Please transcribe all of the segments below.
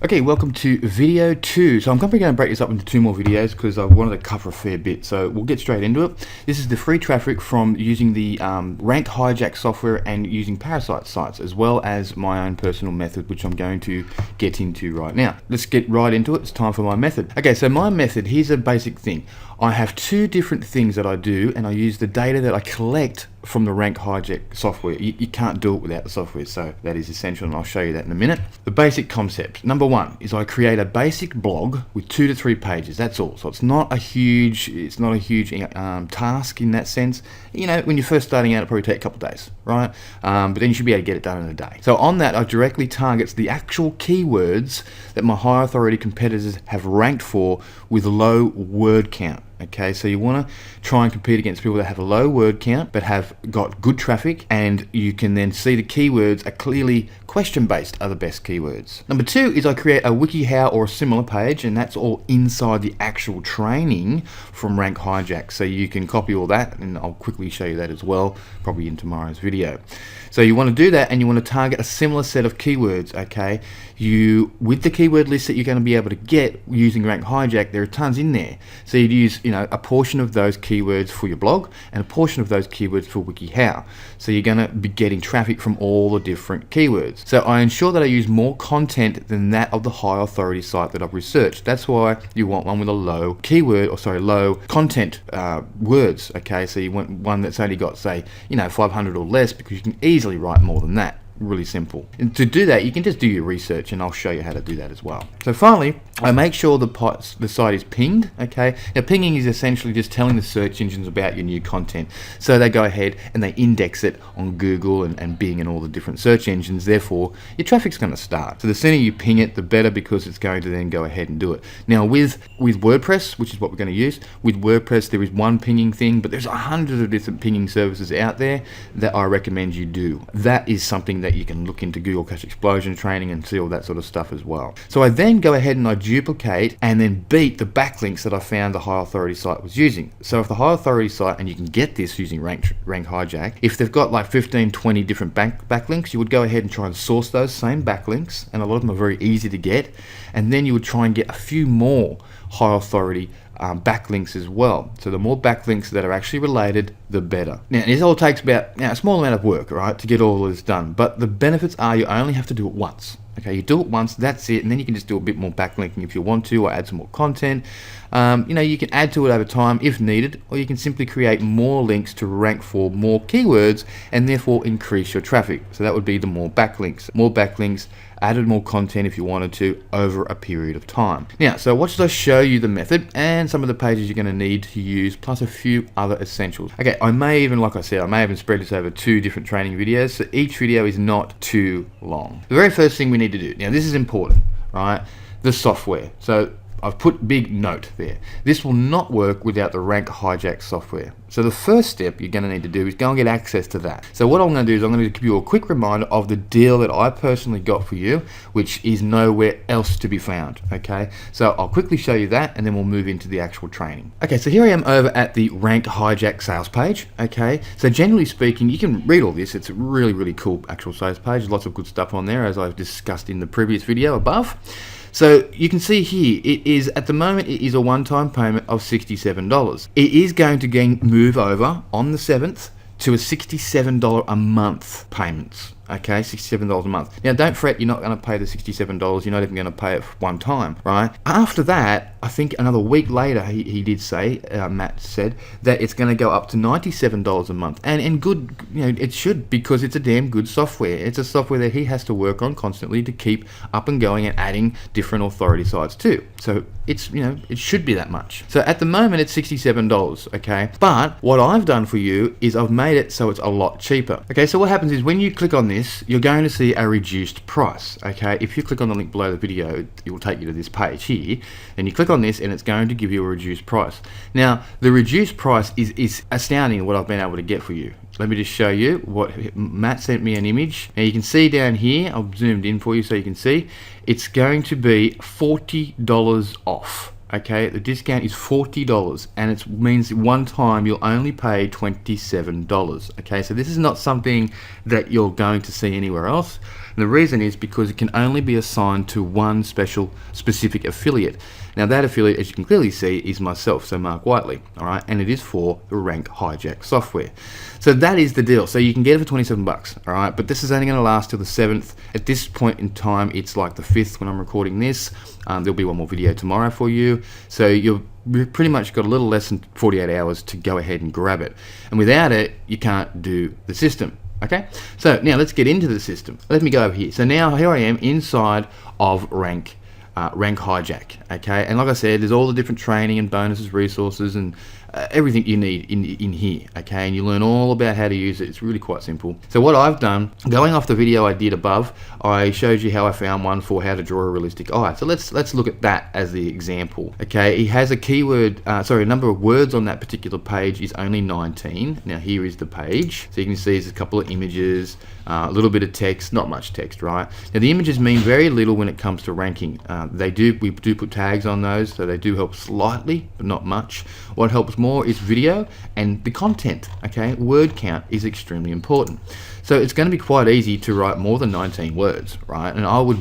Okay, welcome to video 2. So I'm probably going to break this up into 2 more videos because I wanted to cover a fair bit. So we'll get straight into it. This is the free traffic from using the ranked hijack software and using parasite sites, as well as my own personal method, which I'm going to get into right now. Let's get right into it. It's time for my method. Okay, so my method, here's a basic thing. I have 2 different things that I do, and I use the data that I collect from the ranked hijack software. You can't do it without the software, so that is essential, and I'll show you that in a minute. The basic concept. Number 1 is I create a basic blog with 2 to 3 pages. That's all. So it's not a huge task in that sense. You know, when you're first starting out, it'll probably take a couple of days, right? But then you should be able to get it done in a day. So on that, I directly targets the actual keywords that my high authority competitors have ranked for with low word count. Okay, so you want to try and compete against people that have a low word count but have got good traffic, and you can then see the keywords are clearly question-based are the best keywords. Number 2 is I create a WikiHow or a similar page, and that's all inside the actual training from Rank Hijack. So you can copy all that, and I'll quickly show you that as well, probably in tomorrow's video. So you want to do that, and you want to target a similar set of keywords, okay? With the keyword list that you're going to be able to get using Rank Hijack, there are tons in there. So you'd use, a portion of those keywords for your blog and a portion of those keywords for WikiHow. So you're going to be getting traffic from all the different keywords. So I ensure that I use more content than that of the high authority site that I've researched. That's why you want one with a low low content words, okay? So you want one that's only got, say, 500 or less, because you can easily write more than that. Really simple. And to do that, you can just do your research, and I'll show you how to do that as well. So finally, I make sure the site is pinged, okay? Now, pinging is essentially just telling the search engines about your new content. So they go ahead and they index it on Google and Bing and all the different search engines. Therefore, your traffic's going to start. So the sooner you ping it, the better, because it's going to then go ahead and do it. Now, with WordPress, which is what we're going to use, with WordPress, there is one pinging thing, but there's 100 of different pinging services out there that I recommend you do. That is something that you can look into Google Cache Explosion training and see all that sort of stuff as well. So I then go ahead and I duplicate and then beat the backlinks that I found the high authority site was using. So if the high authority site, and you can get this using Rank Hijack, if they've got like 15, 20 different backlinks, you would go ahead and try and source those same backlinks, and a lot of them are very easy to get, and then you would try and get a few more high authority backlinks as well. So the more backlinks that are actually related, the better. Now, this all takes about a small amount of work, right, to get all this done, but the benefits are you only have to do it once. Okay, you do it once, that's it, and then you can just do a bit more backlinking if you want to, or add some more content. You can add to it over time if needed, or you can simply create more links to rank for more keywords and therefore increase your traffic. So that would be the more backlinks. More backlinks, added more content if you wanted to over a period of time. Now, so watch as I show you the method and some of the pages you're going to need to use, plus a few other essentials. Okay, I may even spread this over 2 different training videos, so each video is not too long. The very first thing we need to do, now this is important, right? The software. So I've put big note there. This will not work without the Rank Hijack software. So the first step you're going to need to do is go and get access to that. So what I'm going to do is I'm going to give you a quick reminder of the deal that I personally got for you, which is nowhere else to be found. Okay, so I'll quickly show you that, and then we'll move into the actual training. Okay, so here I am over at the Rank Hijack sales page. Okay, so generally speaking, you can read all this. It's a really, really cool actual sales page. Lots of good stuff on there, as I've discussed in the previous video above. So you can see here, at the moment, it is a one-time payment of $67. It is going to move over on the 7th to a $67 a month payments. Okay, $67 a month. Now, don't fret, you're not going to pay the $67. You're not even going to pay it one time, right? After that, I think another week later, he did say, Matt said, that it's going to go up to $97 a month. And good, it should, because it's a damn good software. It's a software that he has to work on constantly to keep up and going and adding different authority sites too. So it's, it should be that much. So at the moment, it's $67, okay? But what I've done for you is I've made it so it's a lot cheaper. Okay, so what happens is when you click on this, you're going to see a reduced price. Okay, if you click on the link below the video, it will take you to this page here, and you click on this and it's going to give you a reduced price. Now, the reduced price is astounding what I've been able to get for you. Let me just show you what Matt sent me an image. Now you can see down here, I've zoomed in for you so you can see, it's going to be $40 off. Okay, the discount is $40, and it means one time you'll only pay $27. Okay, so this is not something that you're going to see anywhere else. And the reason is because it can only be assigned to one specific affiliate. Now that affiliate, as you can clearly see, is myself, so Mark Whiteley, all right, and it is for the Rank Hijack software. So that is the deal. So you can get it for 27 bucks, all right, but this is only going to last till the 7th. At this point in time, it's like the 5th when I'm recording this. There'll be one more video tomorrow for you. So you've pretty much got a little less than 48 hours to go ahead and grab it. And without it, you can't do the system. Okay, so now let's get into the system. Let me go over here. So now here I am inside of Rank Hijack. Okay, and like I said, there's all the different training and bonuses, resources, and everything you need in here. Okay, and you learn all about how to use it. It's really quite simple. So what I've done, going off the video I did above, I showed you how I found one for how to draw a realistic eye. So let's look at that as the example. Okay, he has a keyword, a number of words on that particular page is only 19. Now here is the page. So you can see there's a couple of images, a little bit of text, not much text, right? Now the images mean very little when it comes to ranking. We do put tags on those, so they do help slightly, but not much. What helps more is video and the content. Okay, word count is extremely important. So it's going to be quite easy to write more than 19 words, right? And I would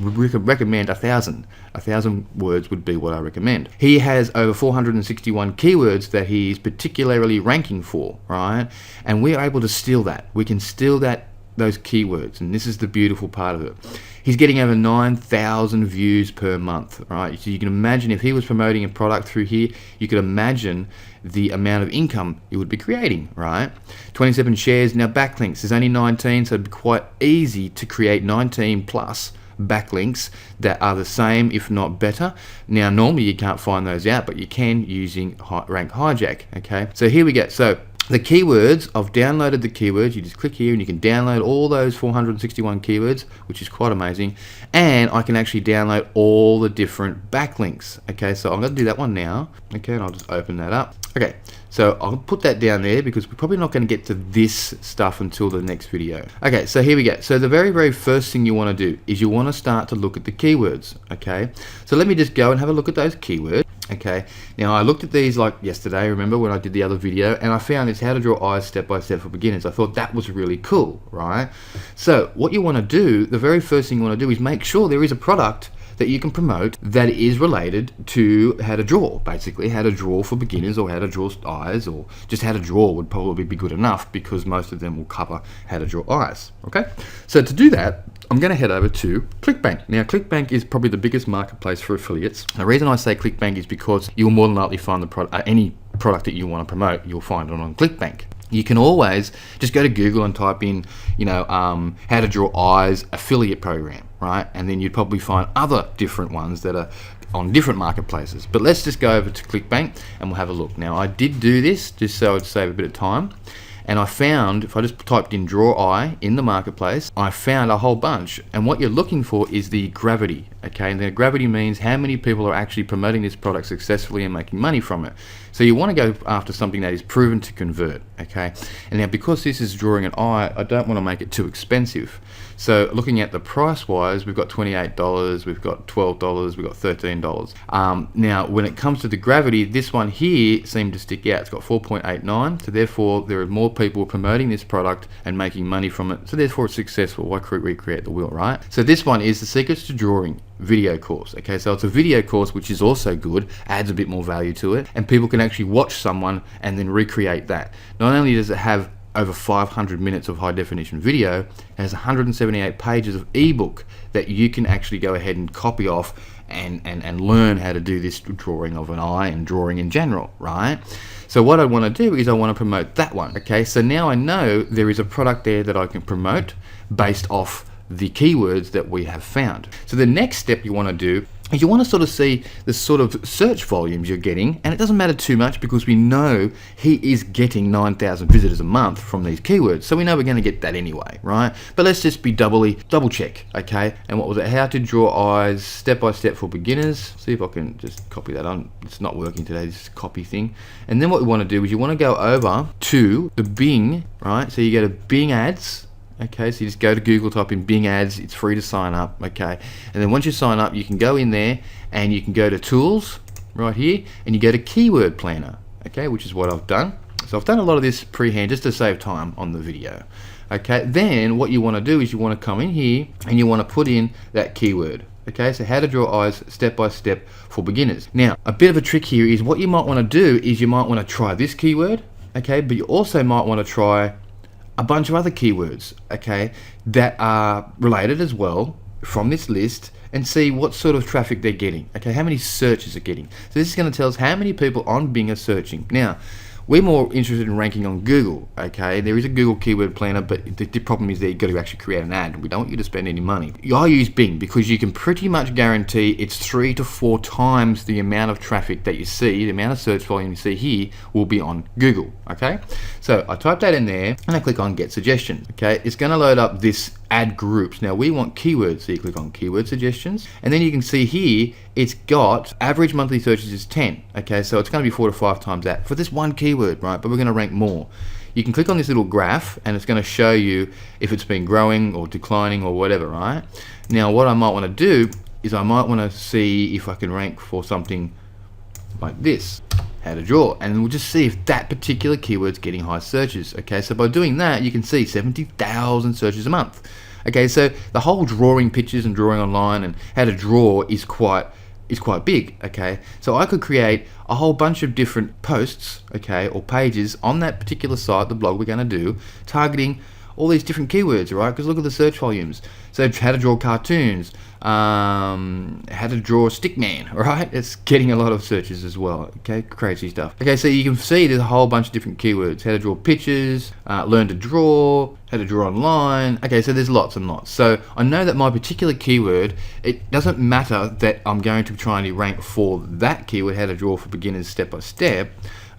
recommend 1,000. 1,000 words would be what I recommend. He has over 461 keywords that he is particularly ranking for, right? And we're able to steal that. We can steal those keywords, and this is the beautiful part of it. He's getting over 9,000 views per month, right? So you can imagine if he was promoting a product through here, you could imagine the amount of income he would be creating, right? 27 shares. Now backlinks, there's only 19, so it'd be quite easy to create 19 plus backlinks that are the same, if not better. Now normally you can't find those out, but you can using Rank Hijack. Okay, so here we go. So the keywords, I've downloaded the keywords. You just click here and you can download all those 461 keywords, which is quite amazing. And I can actually download all the different backlinks. Okay, so I'm going to do that one now. Okay, and I'll just open that up. Okay, so I'll put that down there because we're probably not going to get to this stuff until the next video. Okay, so here we go. So the very first thing you want to do is you want to start to look at the keywords. Okay, so let me just go and have a look at those keywords. Okay, now I looked at these like yesterday, remember when I did the other video, and I found this how to draw eyes step by step for beginners. I thought that was really cool, right? So what you want to do, the very first thing you want to do is make sure there is a product that you can promote that is related to how to draw, basically how to draw for beginners, or how to draw eyes, or just how to draw would probably be good enough because most of them will cover how to draw eyes. Okay, so to do that, I'm going to head over to ClickBank. Now ClickBank is probably the biggest marketplace for affiliates. The reason I say ClickBank is because you'll more than likely find the product, any product that you want to promote, you'll find it on ClickBank. You can always just go to Google and type in, how to draw eyes affiliate program, right? And then you'd probably find other different ones that are on different marketplaces. But let's just go over to ClickBank and we'll have a look. Now I did do this just so I'd save a bit of time. And I found, if I just typed in draw eye in the marketplace, I found a whole bunch. And what you're looking for is the gravity, okay? And the gravity means how many people are actually promoting this product successfully and making money from it. So you want to go after something that is proven to convert, okay? And now because this is drawing an eye, I don't want to make it too expensive. So looking at the price wise, we've got $28, we've got $12, we've got $13. Now when it comes to the gravity, this one here seemed to stick out. It's got 4.89, so therefore there are more people promoting this product and making money from it, so therefore it's successful. Why recreate the wheel, right? So this one is the Secrets to Drawing video course. Okay, so it's a video course, which is also good, adds a bit more value to it, and people can actually watch someone and then recreate that. Not only does it have over 500 minutes of high definition video, it has 178 pages of ebook that you can actually go ahead and copy off and learn how to do this drawing of an eye and drawing in general, right? So what I want to do is I want to promote that one. Okay, so now I know there is a product there that I can promote based off the keywords that we have found. So the next step you want to do is you want to sort of see the sort of search volumes you're getting, and it doesn't matter too much because we know he is getting 9,000 visitors a month from these keywords, so we know we're going to get that anyway, right? But let's just be double check, okay? And what was it? How to draw eyes step by step for beginners. See if I can just copy that on. It's not working today, this copy thing. And then what we want to do is you want to go over to the Bing, right? So you go to Bing ads. Okay, so you just go to Google, type in Bing ads, it's free to sign up, okay? And then once you sign up, you can go in there and you can go to tools right here and you go to keyword planner, okay, which is what I've done. So I've done a lot of this pre-hand just to save time on the video. Okay, then what you want to do is you want to come in here and you want to put in that keyword. Okay, so how to draw eyes step by step for beginners. Now, a bit of a trick here is what you might want to do is you might want to try this keyword, okay, but you also might want to try a bunch of other keywords, okay, that are related as well from this list, and see what sort of traffic they're getting, okay, how many searches they're getting. So this is going to tell us how many people on Bing are searching. Now, we're more interested in ranking on Google, okay? There is a Google keyword planner, but the problem is that you've got to actually create an ad. We don't want you to spend any money. I use Bing because you can pretty much guarantee it's 3 to 4 times the amount of traffic that you see, the amount of search volume you see here will be on Google, okay? So I type that in there and I click on Get Suggestion, okay? It's going to load up this ad groups. Now we want keywords, so you click on Keyword Suggestions, and then you can see here it's got average monthly searches is 10, okay? So it's going to be 4 to 5 times that for this one keyword, right? But we're going to rank more. You can click on this little graph and it's going to show you if it's been growing or declining or whatever, right? Now what I might want to do is I might want to see if I can rank for something like this, how to draw, and we'll just see if that particular keyword's getting high searches. Okay, so by doing that you can see 70,000 searches a month. Okay, so the whole drawing pictures and drawing online and how to draw is quite big. Okay, so I could create a whole bunch of different posts, okay, or pages on that particular site, the blog we're going to do, targeting all these different keywords, right? Because look at the search volumes. So how to draw cartoons, how to draw a stick man, right? It's getting a lot of searches as well, okay? Crazy stuff. Okay, so you can see there's a whole bunch of different keywords. How to draw pictures, learn to draw, how to draw online. Okay, so there's lots and lots. So I know that my particular keyword, it doesn't matter that I'm going to try and rank for that keyword, how to draw for beginners step by step,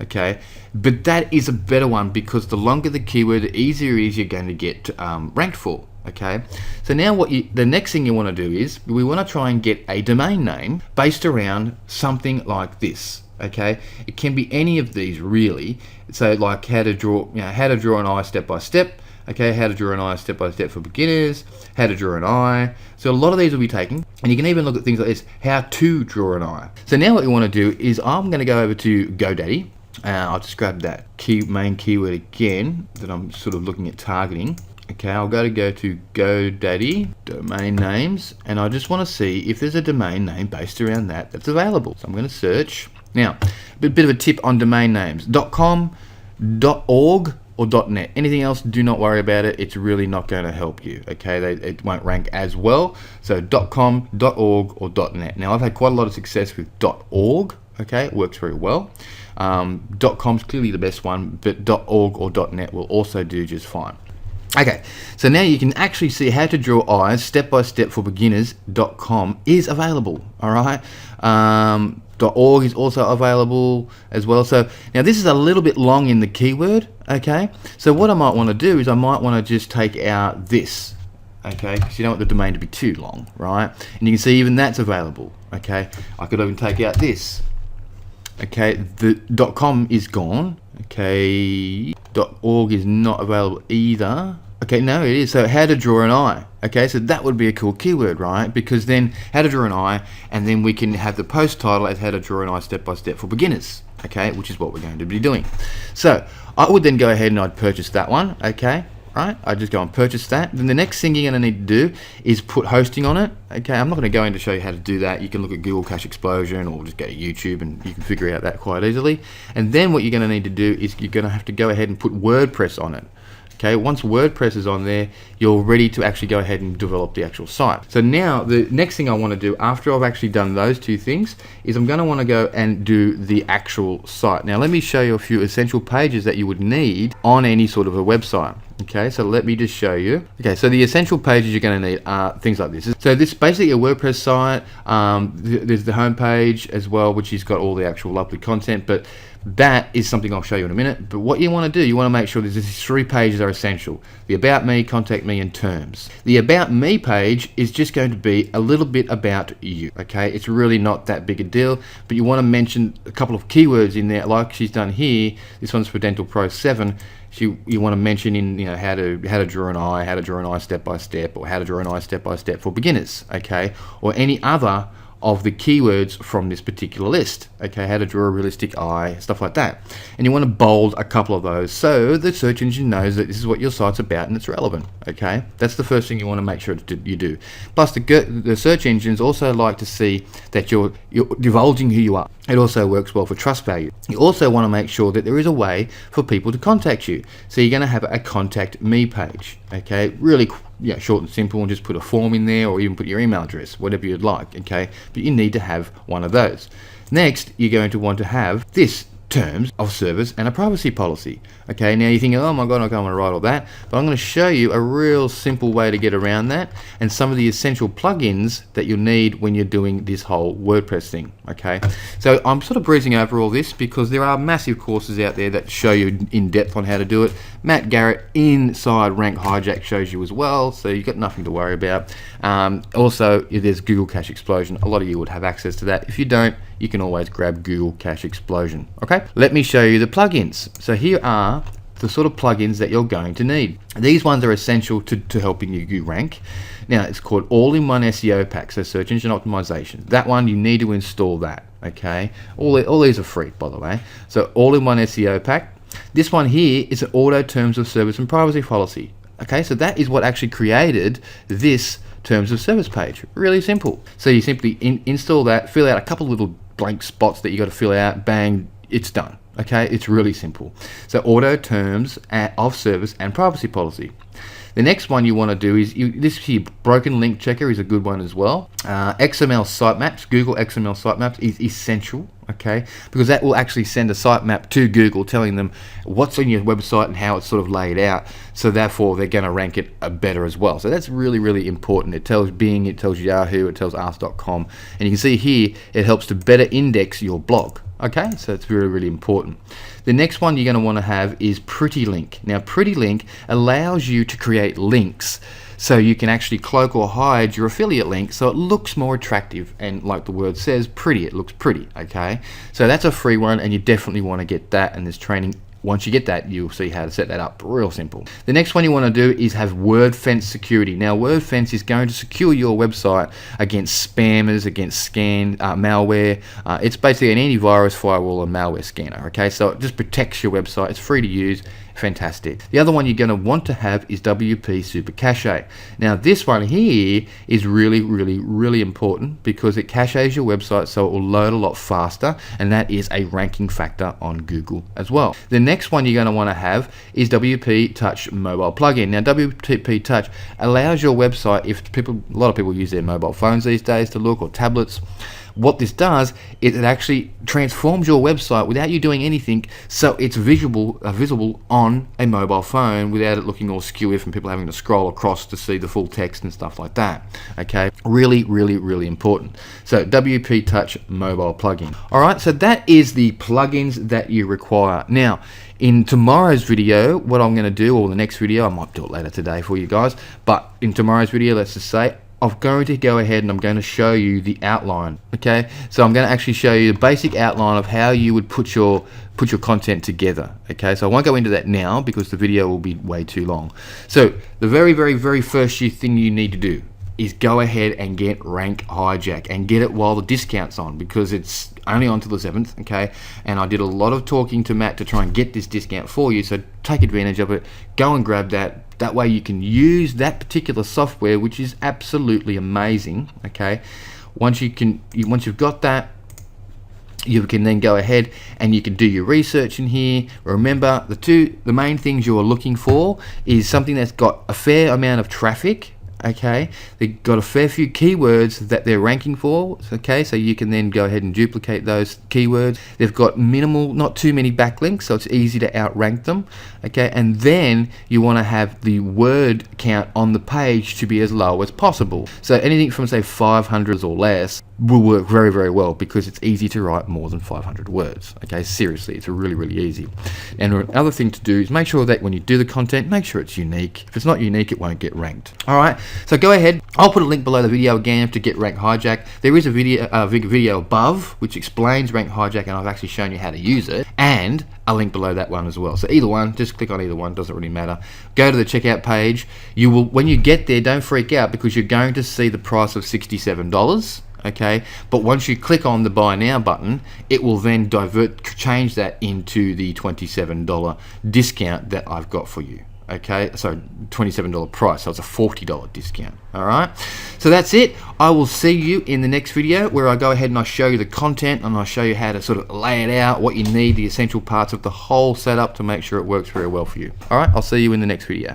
okay, but that is a better one because the longer the keyword, the easier it is you're going to get ranked for. Okay, so now the next thing you want to do is we want to try and get a domain name based around something like this. Okay, it can be any of these really. So like how to draw, how to draw an eye step by step. Okay, how to draw an eye step by step for beginners, how to draw an eye. So a lot of these will be taken, and you can even look at things like this, how to draw an eye. So now what you want to do is I'm going to go over to GoDaddy. I'll just grab that main keyword again that I'm sort of looking at targeting. Okay, I'll go to GoDaddy, domain names, and I just want to see if there's a domain name based around that's available. So I'm going to search. Now, a bit of a tip on domain names, .com, .org, or .net. Anything else, do not worry about it. It's really not going to help you, okay? It won't rank as well. So .com, .org, or .net. Now, I've had quite a lot of success with .org, okay? It works very well. .com's clearly the best one, but .org or .net will also do just fine. Okay, so now you can actually see how to draw eyes step by step for beginners.com is available, all right? .org is also available as well. So now this is a little bit long in the keyword, okay? So what I might want to do is I might want to just take out this, okay? Because you don't want the domain to be too long, right? And you can see even that's available, okay? I could even take out this. Okay, the .com is gone. Okay, .org is not available either. Okay, no, it is. So how to draw an eye. Okay, so that would be a cool keyword, right? Because then how to draw an eye, and then we can have the post title as how to draw an eye step by step for beginners. Okay, which is what we're going to be doing. So I would then go ahead and I'd purchase that one. Okay, right? I just go and purchase that. Then the next thing you're going to need to do is put hosting on it. Okay, I'm not going to go in to show you how to do that. You can look at Google Cache Explosion or just go to YouTube and you can figure out that quite easily. And then what you're going to need to do is you're going to have to go ahead and put WordPress on it. Okay, once WordPress is on there, you're ready to actually go ahead and develop the actual site. So now the next thing I want to do after I've actually done those two things is I'm going to want to go and do the actual site. Now let me show you a few essential pages that you would need on any sort of a website. Okay, so let me just show you. Okay, so the essential pages you're going to need are things like this. So this is basically a WordPress site. There's the home page as well, which has got all the actual lovely content, but that is something I'll show you in a minute. But what you want to do, you want to make sure that these 3 pages are essential. The About Me, Contact Me, and Terms. The About Me page is just going to be a little bit about you, okay? It's really not that big a deal, but you want to mention a couple of keywords in there, like she's done here. This one's for Dental Pro 7. You want to mention in how to draw an eye step by step, or how to draw an eye step by step for beginners, okay? Or any other of the keywords from this particular list. Okay, how to draw a realistic eye, stuff like that. And you want to bold a couple of those so the search engine knows that this is what your site's about and it's relevant. Okay, that's the first thing you want to make sure you do. Plus, the search engines also like to see that you're divulging who you are. It also works well for trust value. You also want to make sure that there is a way for people to contact you. So you're going to have a contact me page. Okay, really short and simple, and just put a form in there or even put your email address, whatever you'd like. Okay, but you need to have one of those. Next, you're going to want to have this: terms of service and a privacy policy. Okay, now you're thinking, oh my god, I don't want to write all that, but I'm going to show you a real simple way to get around that and some of the essential plugins that you'll need when you're doing this whole WordPress thing. Okay, so I'm sort of breezing over all this because there are massive courses out there that show you in depth on how to do it. Matt Garrett inside Rank Hijack shows you as well, so you've got nothing to worry about. Also, there's Google Cache Explosion. A lot of you would have access to that. If you don't, you can always grab Google Cache Explosion. Okay, let me show you the plugins. So here are the sort of plugins that you're going to need. These ones are essential to helping you rank. Now, it's called All-in-One SEO Pack, so search engine optimization. That one, you need to install that. Okay, all these are free, by the way. So All-in-One SEO Pack. This one here is an auto terms of service and privacy policy. Okay, so that is what actually created this terms of service page. Really simple. So you simply install that, fill out a couple of little blank spots that you got to fill out, bang, it's done. Okay, it's really simple. So auto terms of service and privacy policy. The next one you want to do is this here, broken link checker is a good one as well. XML sitemaps, Google XML sitemaps is essential, okay, because that will actually send a sitemap to Google telling them what's on your website and how it's sort of laid out. So therefore, they're going to rank it better as well. So that's really, really important. It tells Bing, it tells Yahoo, it tells Ask.com, and you can see here it helps to better index your blog. Okay, so it's really, really important. The next one you're going to want to have is Pretty Link. Now, Pretty Link allows you to create links so you can actually cloak or hide your affiliate link so it looks more attractive and, like the word says, pretty. It looks pretty. Okay, so that's a free one, and you definitely want to get that. And there's training. Once you get that, you'll see how to set that up. Real simple. The next one you want to do is have WordFence security. Now, WordFence is going to secure your website against spammers, against malware. It's basically an antivirus, firewall, and malware scanner. Okay, so it just protects your website. It's free to use. Fantastic. The other one you're going to want to have is WP Super Cache. Now, this one here is really, really, really important because it caches your website so it will load a lot faster, and that is a ranking factor on Google as well. The next one you're going to want to have is WP Touch Mobile Plugin. Now, WP Touch allows your website, if a lot of people use their mobile phones these days to look, or tablets. What this does is it actually transforms your website without you doing anything, so it's visible on a mobile phone without it looking all skewy and people having to scroll across to see the full text and stuff like that. Okay, really, really, really important. So WP Touch Mobile Plugin. All right, so that is the plugins that you require. Now, in tomorrow's video, what I'm going to do, or the next video, I might do it later today for you guys, but in tomorrow's video, let's just say, I'm going to go ahead and I'm going to show you the outline. Okay, so I'm going to actually show you the basic outline of how you would put your content together. Okay, so I won't go into that now because the video will be way too long. So the very, very, very first thing you need to do is go ahead and get Rank Hijack and get it while the discount's on, because it's only on till the 7th, okay? And I did a lot of talking to Matt to try and get this discount for you, so take advantage of it. Go and grab that. That way you can use that particular software, which is absolutely amazing, okay? Once you've got that, you can then go ahead and you can do your research in here. Remember, the main things you are looking for is something that's got a fair amount of traffic. Okay, they've got a fair few keywords that they're ranking for. Okay, so you can then go ahead and duplicate those keywords. They've got minimal, not too many backlinks, so it's easy to outrank them. Okay, and then you want to have the word count on the page to be as low as possible. So anything from, say, 500 or less will work very, very well, because it's easy to write more than 500 words. Okay, seriously, it's really, really easy. And another thing to do is make sure that when you do the content, make sure it's unique. If it's not unique, it won't get ranked. All right, so go ahead. I'll put a link below the video again to get Rank Hijack. There is a video above which explains Rank Hijack, and I've actually shown you how to use it, and a link below that one as well. So either one, just click on either one, doesn't really matter. Go to the checkout page. You will, when you get there, don't freak out, because you're going to see the price of $67. okay? But once you click on the buy now button, it will then change that into the $27 discount that I've got for you. Okay, so $27 price, so it's a $40 discount. All right, so that's it. I will see you in the next video where I go ahead and I show you the content and I show you how to sort of lay it out, what you need, the essential parts of the whole setup to make sure it works very well for you. All right, I'll see you in the next video.